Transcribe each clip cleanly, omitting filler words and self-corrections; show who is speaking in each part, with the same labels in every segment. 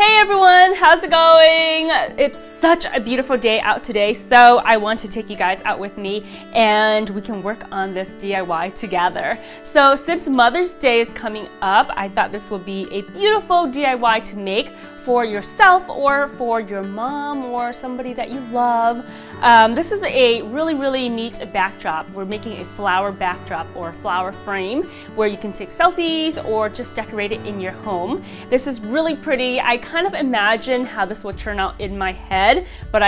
Speaker 1: Hey everyone, how's it going? It's such a beautiful day out today, so I want to take you guys out with me and we can work on this DIY together. So since Mother's Day is coming up, I thought this would be a beautiful DIY to make for yourself or for your mom or somebody that you love. This is a really neat backdrop. We're making a flower backdrop or flower frame where you can take selfies or just decorate it in your home. This is really pretty. I kind of imagine how this would turn out in my head, but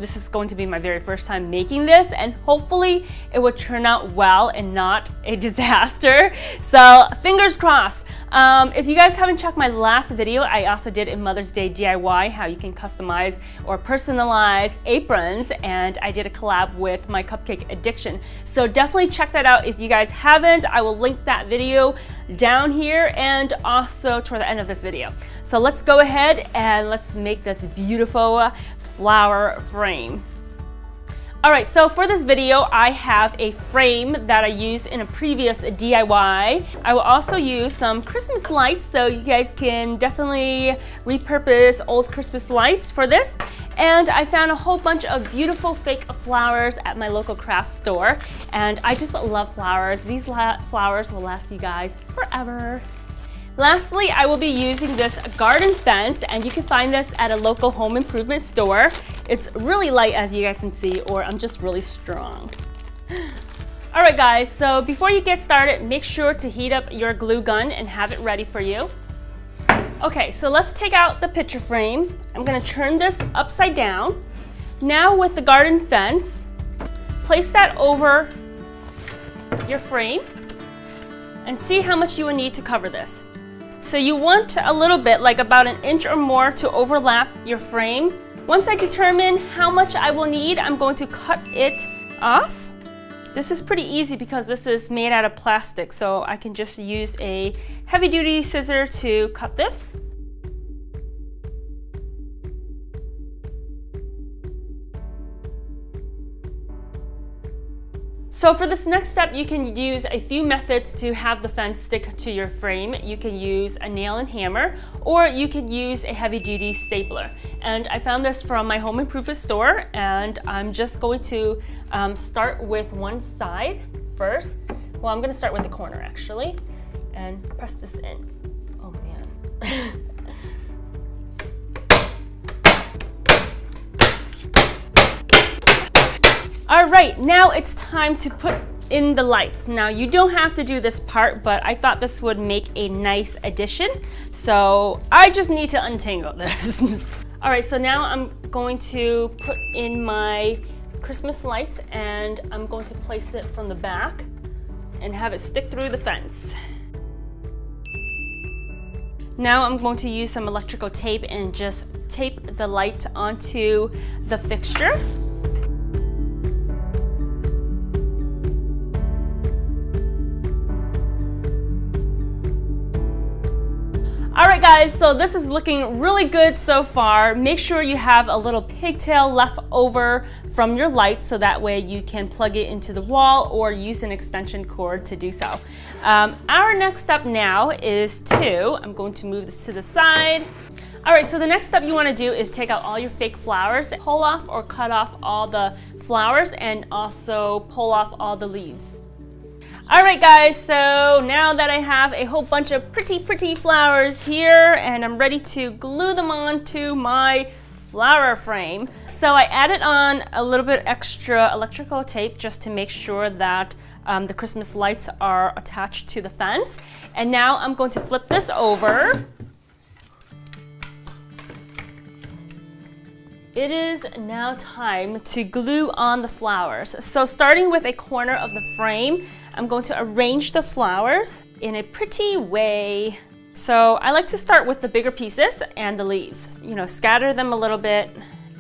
Speaker 1: this is going to be my very first time making this, and hopefully it would turn out well and not a disaster. So fingers crossed. If you guys haven't checked my last video, I also did a Mother's Day DIY, how you can customize or personalize aprons, and I did a collab with my Cupcake Addiction. So definitely check that out if you guys haven't. I will link that video down here and also toward the end of this video. So let's go ahead and let's make this beautiful flower frame. Alright, so for this video, I have a frame that I used in a previous DIY. I will also use some Christmas lights, so you guys can definitely repurpose old Christmas lights for this. And I found a whole bunch of beautiful fake flowers at my local craft store. And I just love flowers. These flowers will last you guys forever. Lastly, I will be using this garden fence, and you can find this at a local home improvement store. It's really light, as you guys can see, or I'm just really strong. Alright guys, so before you get started, make sure to heat up your glue gun and have it ready for you. Okay, so let's take out the picture frame. I'm going to turn this upside down. Now with the garden fence, place that over your frame and see how much you will need to cover this. So you want a little bit, like about an inch or more, to overlap your frame. Once I determine how much I will need, I'm going to cut it off. This is pretty easy because this is made out of plastic, so I can just use a heavy-duty scissor to cut this. So for this next step, you can use a few methods to have the fence stick to your frame. You can use a nail and hammer, or you can use a heavy-duty stapler. And I found this from my home improvement store, and I'm just going to start with one side first. Well, I'm going to start with the corner actually, and press this in. Oh man. Alright, now it's time to put in the lights. Now you don't have to do this part, but I thought this would make a nice addition. So I just need to untangle this. Alright, so now I'm going to put in my Christmas lights, and I'm going to place it from the back and have it stick through the fence. Now I'm going to use some electrical tape and just tape the light onto the fixture. Alright guys, so this is looking really good so far. Make sure you have a little pigtail left over from your light so that way you can plug it into the wall or use an extension cord to do so. Our next step now is I'm going to move this to the side. Alright, so the next step you want to do is take out all your fake flowers, pull off or cut off all the flowers, and also pull off all the leaves. Alright guys, so now that I have a whole bunch of pretty flowers here, and I'm ready to glue them onto my flower frame. So I added on a little bit extra electrical tape just to make sure that the Christmas lights are attached to the fence. And now I'm going to flip this over. It is now time to glue on the flowers. So starting with a corner of the frame, I'm going to arrange the flowers in a pretty way. So I like to start with the bigger pieces and the leaves. You know, scatter them a little bit.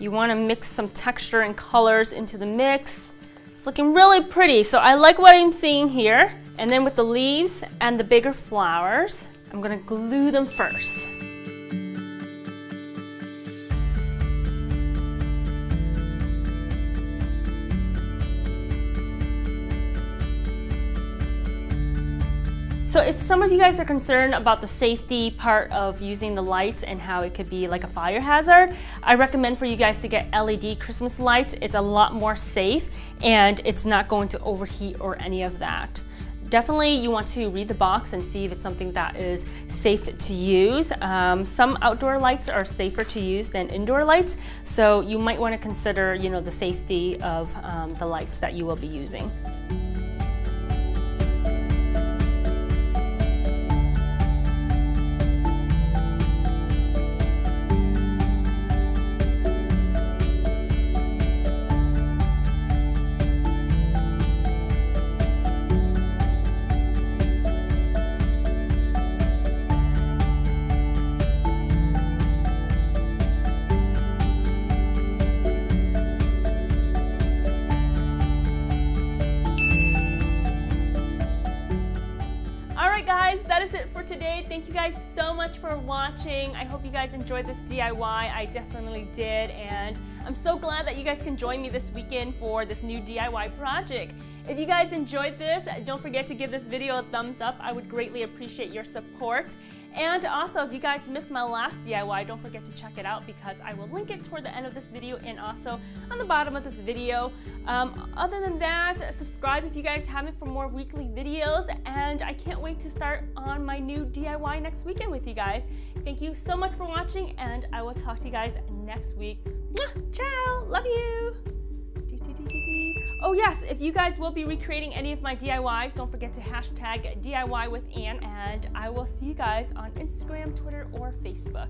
Speaker 1: You want to mix some texture and colors into the mix. It's looking really pretty, so I like what I'm seeing here. And then with the leaves and the bigger flowers, I'm going to glue them first. So if some of you guys are concerned about the safety part of using the lights and how it could be like a fire hazard, I recommend for you guys to get LED Christmas lights. It's a lot more safe and it's not going to overheat or any of that. Definitely you want to read the box and see if it's something that is safe to use. Some outdoor lights are safer to use than indoor lights, so you might want to consider, you know, the safety of the lights that you will be using. Guys, that is it for today. Thank you guys so much for watching. I hope you guys enjoyed this DIY. I definitely did, and I'm so glad that you guys can join me this weekend for this new DIY project. If you guys enjoyed this, don't forget to give this video a thumbs up. I would greatly appreciate your support. And also, if you guys missed my last DIY, don't forget to check it out because I will link it toward the end of this video and also on the bottom of this video. Other than that, subscribe if you guys haven't for more weekly videos, and I can't wait to start on my new DIY next weekend with you guys. Thank you so much for watching, and I will talk to you guys next week. Ciao! Love you! Oh yes, if you guys will be recreating any of my DIYs, don't forget to hashtag DIY with Ann, and I will see you guys on Instagram, Twitter, or Facebook.